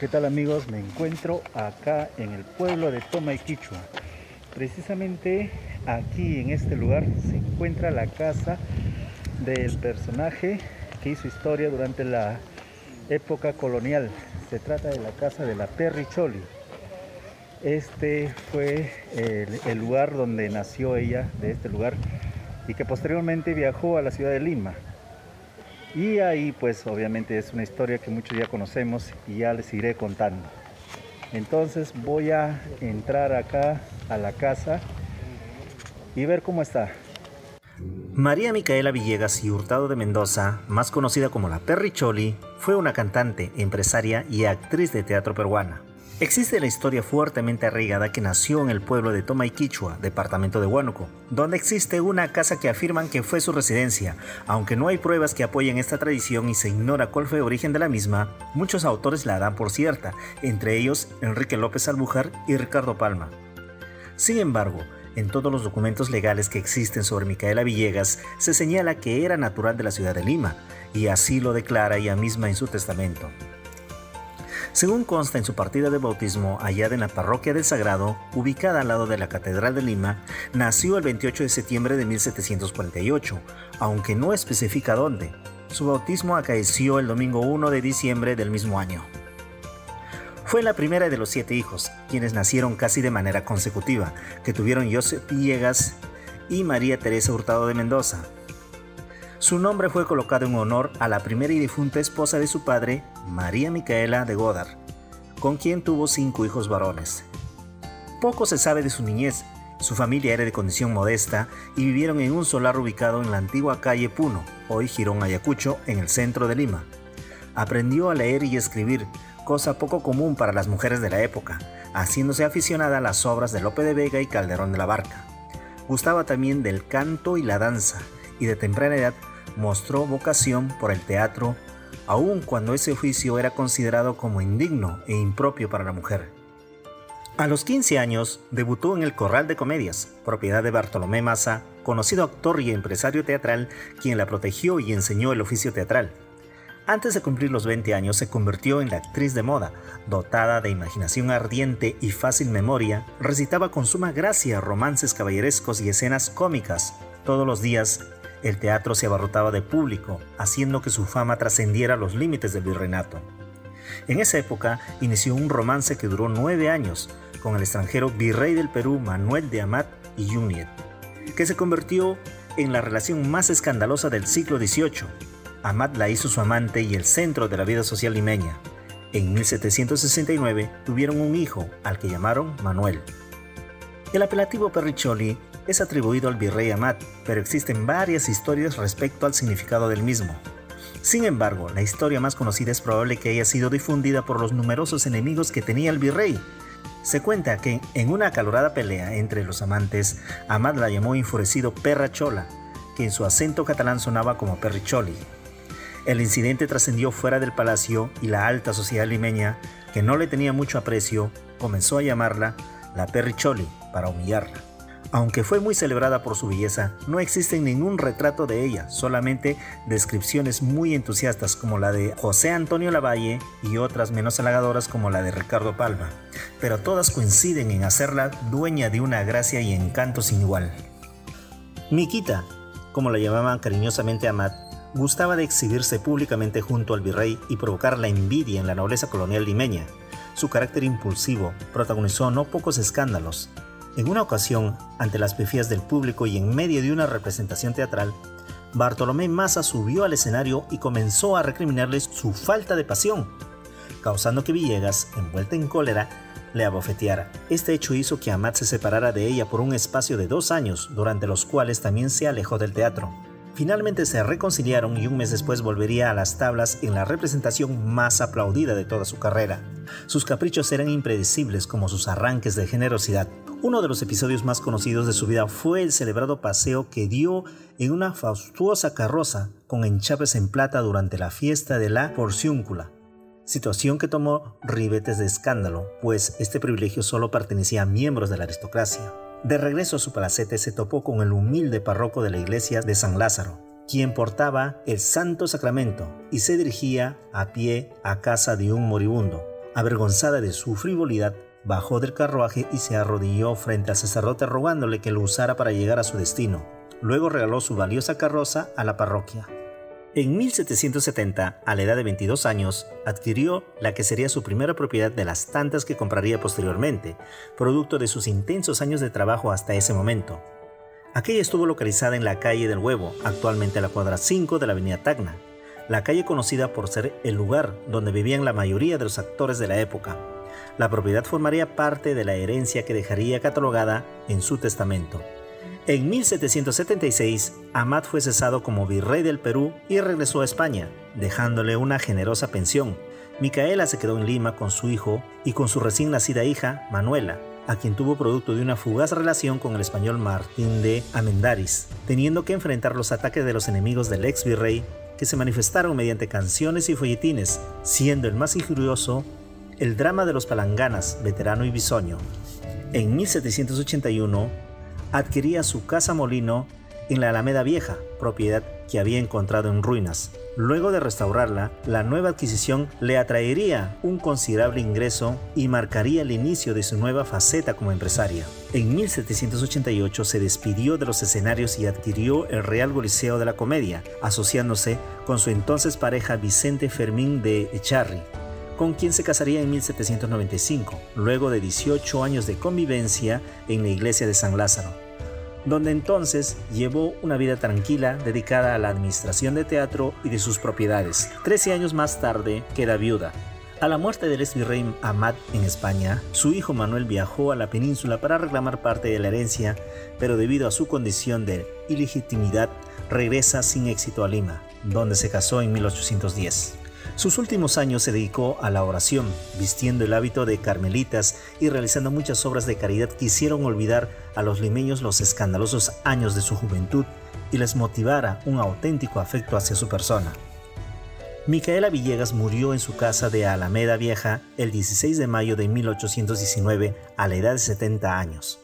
¿Qué tal amigos? Me encuentro acá en el pueblo de Tomaiquichua. Precisamente aquí en este lugar se encuentra la casa del personaje que hizo historia durante la época colonial. Se trata de la casa de la Perry Choli. Este fue el lugar donde nació ella, de este lugar, y que posteriormente viajó a la ciudad de Lima. Y ahí pues obviamente es una historia que muchos ya conocemos y ya les iré contando. Entonces voy a entrar acá a la casa y ver cómo está. María Micaela Villegas y Hurtado de Mendoza, más conocida como la Perry Choli, fue una cantante, empresaria y actriz de teatro peruana. Existe la historia fuertemente arraigada que nació en el pueblo de Tomaiquichua, departamento de Huánuco, donde existe una casa que afirman que fue su residencia. Aunque no hay pruebas que apoyen esta tradición y se ignora cuál fue el origen de la misma, muchos autores la dan por cierta, entre ellos Enrique López Albujar y Ricardo Palma. Sin embargo, en todos los documentos legales que existen sobre Micaela Villegas se señala que era natural de la ciudad de Lima, y así lo declara ella misma en su testamento. Según consta en su partida de bautismo hallada en la Parroquia del Sagrado, ubicada al lado de la Catedral de Lima, nació el 28 de septiembre de 1748, aunque no especifica dónde. Su bautismo acaeció el domingo 1 de diciembre del mismo año. Fue la primera de los 7 hijos, quienes nacieron casi de manera consecutiva, que tuvieron Joseph Villegas y María Teresa Hurtado de Mendoza. Su nombre fue colocado en honor a la primera y difunta esposa de su padre, María Micaela de Godard, con quien tuvo 5 hijos varones. Poco se sabe de su niñez. Su familia era de condición modesta y vivieron en un solar ubicado en la antigua calle Puno, hoy Jirón Ayacucho, en el centro de Lima. Aprendió a leer y escribir, cosa poco común para las mujeres de la época, haciéndose aficionada a las obras de Lope de Vega y Calderón de la Barca. Gustaba también del canto y la danza, y de temprana edad mostró vocación por el teatro, aun cuando ese oficio era considerado como indigno e impropio para la mujer. A los 15 años debutó en el Corral de Comedias, propiedad de Bartolomé Maza, conocido actor y empresario teatral, quien la protegió y enseñó el oficio teatral. Antes de cumplir los 20 años se convirtió en la actriz de moda. Dotada de imaginación ardiente y fácil memoria, recitaba con suma gracia romances caballerescos y escenas cómicas. Todos los días el teatro se abarrotaba de público, haciendo que su fama trascendiera los límites del virreinato. En esa época inició un romance que duró 9 años con el extranjero virrey del Perú Manuel de Amat y Yúñez, que se convirtió en la relación más escandalosa del siglo XVIII. Amat la hizo su amante y el centro de la vida social limeña. En 1769 tuvieron un hijo, al que llamaron Manuel. El apelativo Perry Choli es atribuido al virrey Amat, pero existen varias historias respecto al significado del mismo. Sin embargo, la historia más conocida es probable que haya sido difundida por los numerosos enemigos que tenía el virrey. Se cuenta que en una acalorada pelea entre los amantes, Amat la llamó enfurecido Perra Chola, que en su acento catalán sonaba como Perry Choli. El incidente trascendió fuera del palacio y la alta sociedad limeña, que no le tenía mucho aprecio, comenzó a llamarla la Perry Choli para humillarla. Aunque fue muy celebrada por su belleza, no existe ningún retrato de ella, solamente descripciones muy entusiastas como la de José Antonio Lavalle y otras menos halagadoras como la de Ricardo Palma, pero todas coinciden en hacerla dueña de una gracia y encanto sin igual. Miquita, como la llamaban cariñosamente Amat, gustaba de exhibirse públicamente junto al virrey y provocar la envidia en la nobleza colonial limeña. Su carácter impulsivo protagonizó no pocos escándalos. En una ocasión, ante las pifías del público y en medio de una representación teatral, Bartolomé Maza subió al escenario y comenzó a recriminarles su falta de pasión, causando que Villegas, envuelta en cólera, le abofeteara. Este hecho hizo que Amat se separara de ella por un espacio de 2 años, durante los cuales también se alejó del teatro. Finalmente se reconciliaron y un mes después volvería a las tablas en la representación más aplaudida de toda su carrera. Sus caprichos eran impredecibles como sus arranques de generosidad. Uno de los episodios más conocidos de su vida fue el celebrado paseo que dio en una fastuosa carroza con enchapes en plata durante la fiesta de la Porciúncula, situación que tomó ribetes de escándalo, pues este privilegio solo pertenecía a miembros de la aristocracia. De regreso a su palacete se topó con el humilde párroco de la iglesia de San Lázaro, quien portaba el Santo Sacramento y se dirigía a pie a casa de un moribundo, Avergonzada de su frivolidad, bajó del carruaje y se arrodilló frente al sacerdote rogándole que lo usara para llegar a su destino. Luego regaló su valiosa carroza a la parroquia. En 1770, a la edad de 22 años, adquirió la que sería su primera propiedad de las tantas que compraría posteriormente, producto de sus intensos años de trabajo hasta ese momento. Aquella estuvo localizada en la calle del Huevo, actualmente la cuadra 5 de la avenida Tacna, la calle conocida por ser el lugar donde vivían la mayoría de los actores de la época. La propiedad formaría parte de la herencia que dejaría catalogada en su testamento. En 1776, Amat fue cesado como virrey del Perú y regresó a España, dejándole una generosa pensión. Micaela se quedó en Lima con su hijo y con su recién nacida hija, Manuela, a quien tuvo producto de una fugaz relación con el español Martín de Amendáriz, teniendo que enfrentar los ataques de los enemigos del ex virrey, que se manifestaron mediante canciones y folletines, siendo el más injurioso el drama de los Palanganas, Veterano y Bisoño. En 1781, adquiría su casa molino en la Alameda Vieja, propiedad que había encontrado en ruinas. Luego de restaurarla, la nueva adquisición le atraería un considerable ingreso y marcaría el inicio de su nueva faceta como empresaria. En 1788 se despidió de los escenarios y adquirió el Real Coliseo de la Comedia, asociándose con su entonces pareja Vicente Fermín de Echarri, con quien se casaría en 1795, luego de 18 años de convivencia en la iglesia de San Lázaro, donde entonces llevó una vida tranquila dedicada a la administración de teatro y de sus propiedades. 13 años más tarde queda viuda. A la muerte del ex virrey Amat en España, su hijo Manuel viajó a la península para reclamar parte de la herencia, pero debido a su condición de ilegitimidad, regresa sin éxito a Lima, donde se casó en 1810. Sus últimos años se dedicó a la oración, vistiendo el hábito de carmelitas y realizando muchas obras de caridad que hicieron olvidar a los limeños los escandalosos años de su juventud y les motivara un auténtico afecto hacia su persona. Micaela Villegas murió en su casa de Alameda Vieja el 16 de mayo de 1819 a la edad de 70 años.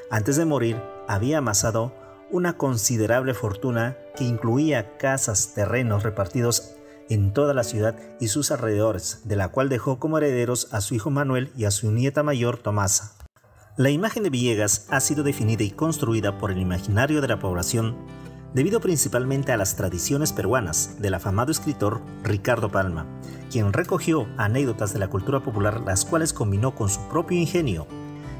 Antes de morir, había amasado una considerable fortuna que incluía casas, terrenos repartidos en toda la ciudad y sus alrededores, de la cual dejó como herederos a su hijo Manuel y a su nieta mayor Tomasa. La imagen de Villegas ha sido definida y construida por el imaginario de la población debido principalmente a las tradiciones peruanas del afamado escritor Ricardo Palma, quien recogió anécdotas de la cultura popular las cuales combinó con su propio ingenio.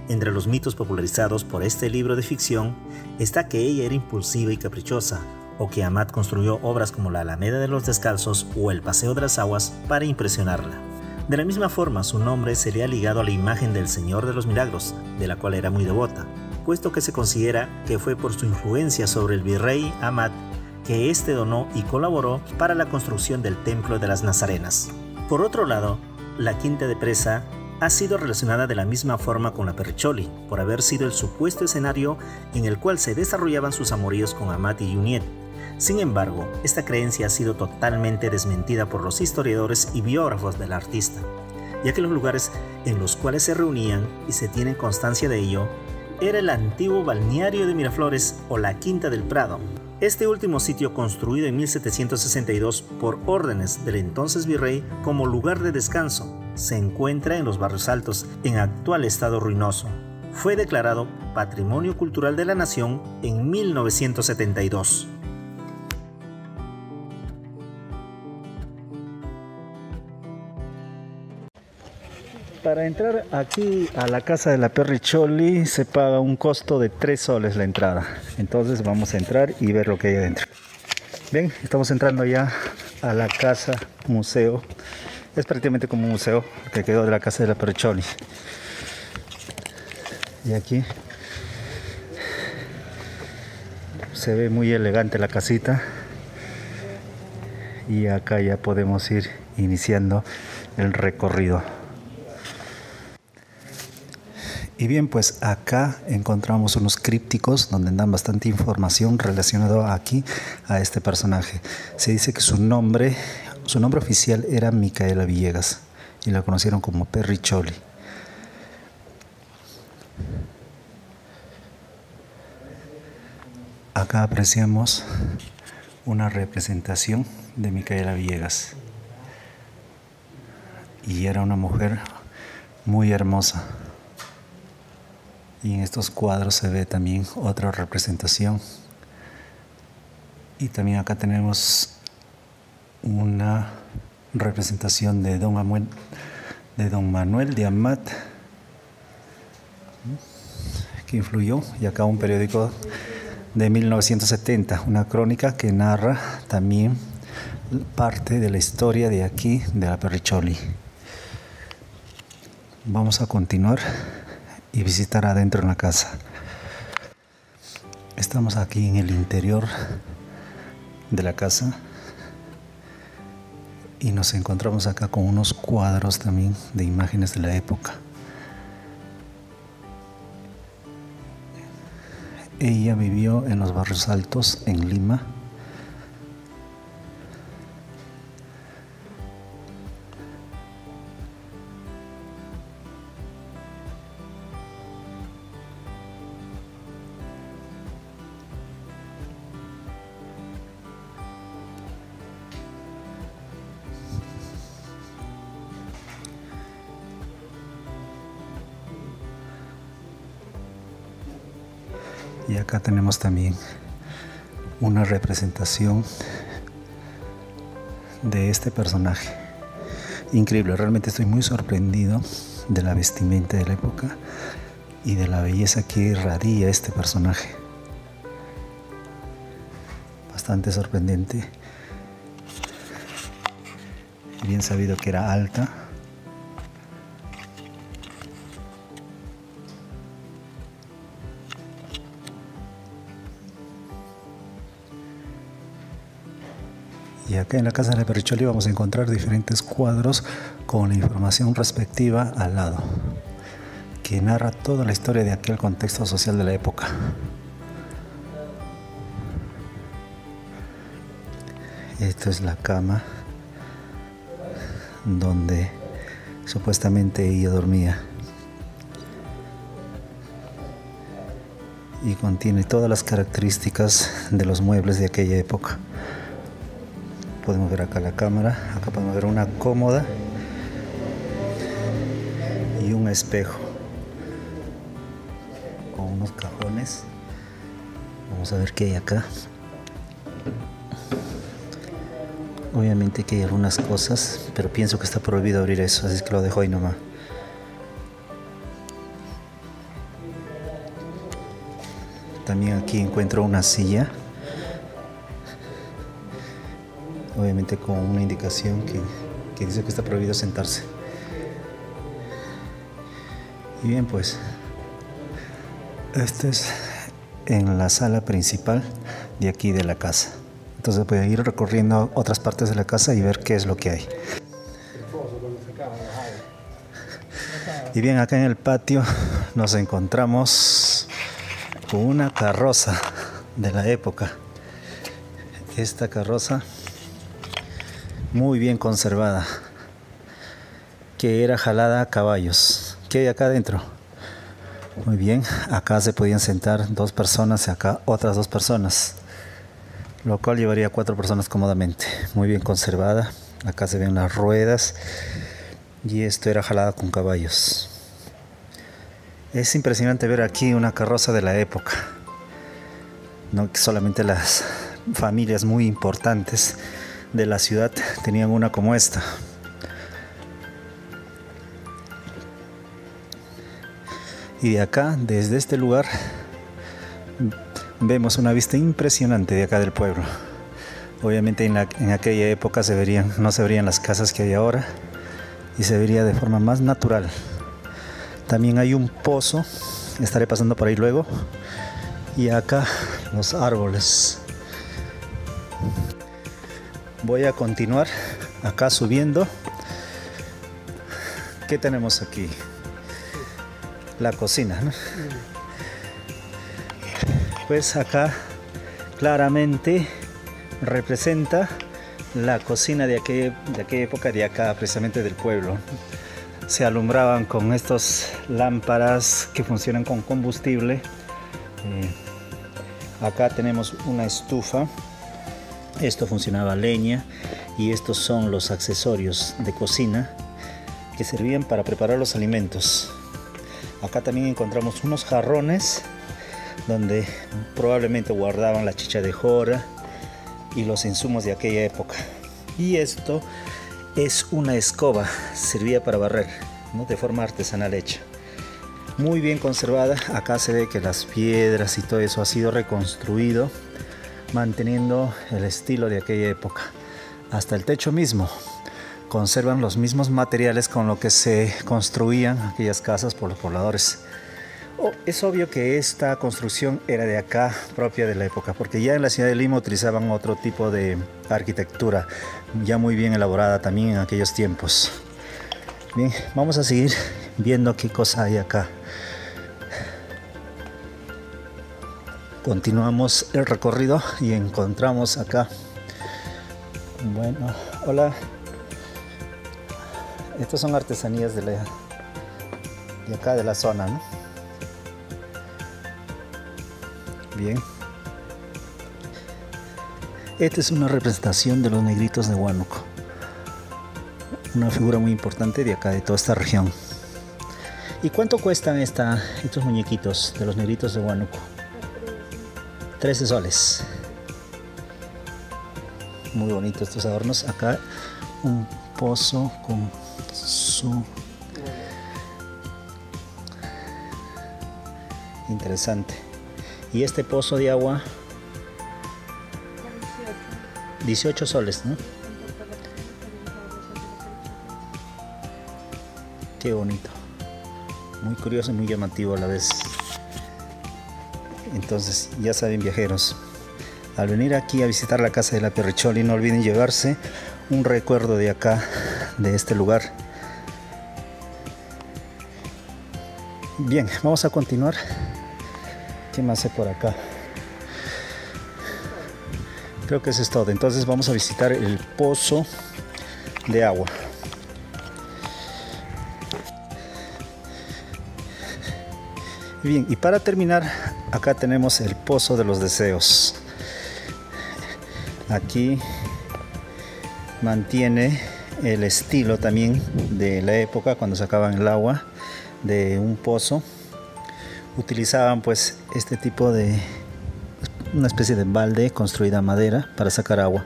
Entre los mitos popularizados por este libro de ficción está que ella era impulsiva y caprichosa, o que Amat construyó obras como la Alameda de los Descalzos o el Paseo de las Aguas para impresionarla. De la misma forma, su nombre se le ha ligado a la imagen del Señor de los Milagros, de la cual era muy devota, puesto que se considera que fue por su influencia sobre el virrey Amat que éste donó y colaboró para la construcción del Templo de las Nazarenas. Por otro lado, la Quinta de Presa ha sido relacionada de la misma forma con la Perricholi, por haber sido el supuesto escenario en el cual se desarrollaban sus amoríos con Amat y Junyent. Sin embargo, esta creencia ha sido totalmente desmentida por los historiadores y biógrafos del artista, ya que los lugares en los cuales se reunían, y se tiene constancia de ello, era el antiguo balneario de Miraflores o la Quinta del Prado. Este último sitio, construido en 1762 por órdenes del entonces virrey como lugar de descanso, se encuentra en los Barrios Altos, en actual estado ruinoso. Fue declarado Patrimonio Cultural de la Nación en 1972. Para entrar aquí a la casa de la Perricholi se paga un costo de 3 soles la entrada. Entonces vamos a entrar y ver lo que hay adentro. Bien, estamos entrando ya a la casa museo. Es prácticamente como un museo que quedó de la casa de la Perricholi. Y aquí se ve muy elegante la casita. Y acá ya podemos ir iniciando el recorrido. Y bien, pues acá encontramos unos crípticos donde dan bastante información relacionada aquí a este personaje. Se dice que su nombre oficial era Micaela Villegas y la conocieron como Perricholi. Acá apreciamos una representación de Micaela Villegas y era una mujer muy hermosa. Y en estos cuadros se ve también otra representación. Y también acá tenemos una representación de Don Manuel de Amat, que influyó, y acá un periódico de 1970, una crónica que narra también parte de la historia de aquí, de la Perricholi. Vamos a continuar y visitar adentro en la casa. Estamos aquí en el interior de la casa y nos encontramos acá con unos cuadros también de imágenes de la época. Ella vivió en los barrios altos en Lima. Y acá tenemos también una representación de este personaje. Increíble, realmente estoy muy sorprendido de la vestimenta de la época y de la belleza que irradia este personaje. Bastante sorprendente. Bien sabido que era alta. Y acá en la casa de la Perricholi vamos a encontrar diferentes cuadros con la información respectiva al lado, que narra toda la historia de aquel contexto social de la época. Esto es la cama donde supuestamente ella dormía. Y contiene todas las características de los muebles de aquella época. Podemos ver acá la cámara, acá podemos ver una cómoda y un espejo con unos cajones. Vamos a ver qué hay acá. Obviamente que hay algunas cosas, pero pienso que está prohibido abrir eso, así que lo dejo ahí nomás. También aquí encuentro una silla, obviamente con una indicación que dice que está prohibido sentarse. Y bien, pues este es en la sala principal de aquí de la casa. Entonces voy a ir recorriendo otras partes de la casa y ver qué es lo que hay. Y bien, acá en el patio nos encontramos con una carroza de la época. Esta carroza muy bien conservada, que era jalada a caballos. ¿Qué hay acá adentro? Muy bien, acá se podían sentar 2 personas y acá otras 2 personas, lo cual llevaría 4 personas cómodamente. Muy bien conservada. Acá se ven las ruedas y esto era jalada con caballos. Es impresionante ver aquí una carroza de la época. No que solamente las familias muy importantes de la ciudad tenían una como esta. Y de acá, desde este lugar, vemos una vista impresionante de acá del pueblo. Obviamente en aquella época no se verían las casas que hay ahora y se vería de forma más natural. También hay un pozo, estaré pasando por ahí luego, y acá los árboles. Voy a continuar acá subiendo. ¿Qué tenemos aquí? La cocina, ¿no? Pues acá claramente representa la cocina de aquella época, de acá precisamente del pueblo. Se alumbraban con estas lámparas que funcionan con combustible. Acá tenemos una estufa. Esto funcionaba a leña y estos son los accesorios de cocina que servían para preparar los alimentos. Acá también encontramos unos jarrones donde probablemente guardaban la chicha de jora y los insumos de aquella época. Y esto es una escoba, servía para barrer, ¿no? De forma artesanal hecha. Muy bien conservada. Acá se ve que las piedras y todo eso ha sido reconstruido, manteniendo el estilo de aquella época. Hasta el techo mismo conservan los mismos materiales con los que se construían aquellas casas por los pobladores. Es obvio que esta construcción era de acá, propia de la época, porque ya en la ciudad de Lima utilizaban otro tipo de arquitectura, ya muy bien elaborada también en aquellos tiempos. Bien, vamos a seguir viendo qué cosa hay acá. Continuamos el recorrido y encontramos acá. Bueno, hola. Estas son artesanías de acá de la zona, ¿no? Bien. Esta es una representación de los negritos de Huánuco. Una figura muy importante de acá, de toda esta región. ¿Y cuánto cuestan estos muñequitos de los negritos de Huánuco? 13 soles. Muy bonitos estos adornos. Acá un pozo con su... Interesante. Y este pozo de agua, 18 soles, ¿no? Qué bonito. Muy curioso y muy llamativo a la vez. Entonces, ya saben, viajeros, al venir aquí a visitar la casa de la Perricholi, no olviden llevarse un recuerdo de acá, de este lugar. Bien, vamos a continuar. ¿Qué más hay por acá? Creo que eso es todo. Entonces vamos a visitar el pozo de agua. Bien, y para terminar, acá tenemos el pozo de los deseos. Aquí mantiene el estilo también de la época cuando sacaban el agua de un pozo. Utilizaban pues este tipo de una especie de balde construida a madera para sacar agua.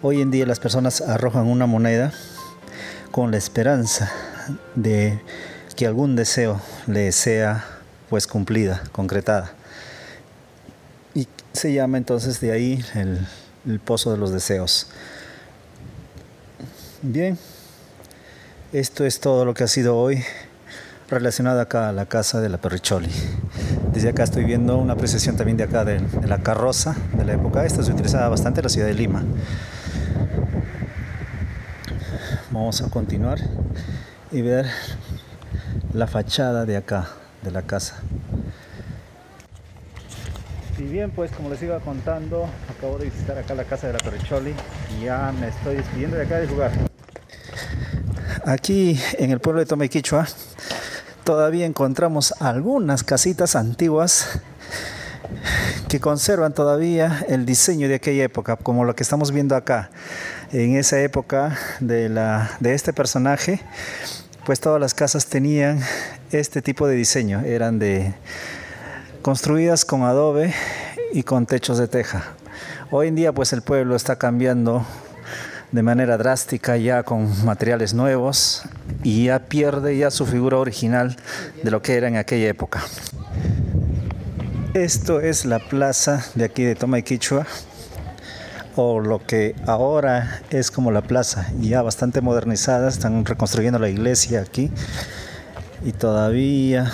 Hoy en día las personas arrojan una moneda con la esperanza de que algún deseo les sea pues cumplida, concretada. Y se llama entonces de ahí el pozo de los deseos. Bien, esto es todo lo que ha sido hoy relacionado acá a la casa de la Perricholi. Desde acá estoy viendo una apreciación también de acá de la carroza de la época. Esta se utilizaba bastante en la ciudad de Lima. Vamos a continuar y ver la fachada de acá, de la casa. Y bien, pues como les iba contando, acabo de visitar acá la casa de la Perricholi y ya me estoy despidiendo de acá del lugar. Aquí en el pueblo de Toma y Quichua todavía encontramos algunas casitas antiguas que conservan todavía el diseño de aquella época, como lo que estamos viendo acá. En esa época de este personaje, pues todas las casas tenían este tipo de diseño, eran construidas con adobe y con techos de teja. Hoy en día pues el pueblo está cambiando de manera drástica, ya con materiales nuevos, y ya pierde ya su figura original de lo que era en aquella época. Esto es la plaza de aquí de Toma y Quichua, o lo que ahora es como la plaza, ya bastante modernizada. Están reconstruyendo la iglesia aquí y todavía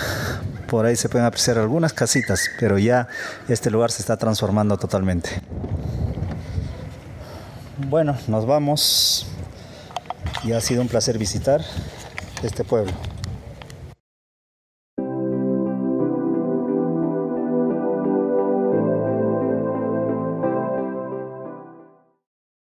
por ahí se pueden apreciar algunas casitas, pero ya este lugar se está transformando totalmente. Bueno, nos vamos y ha sido un placer visitar este pueblo.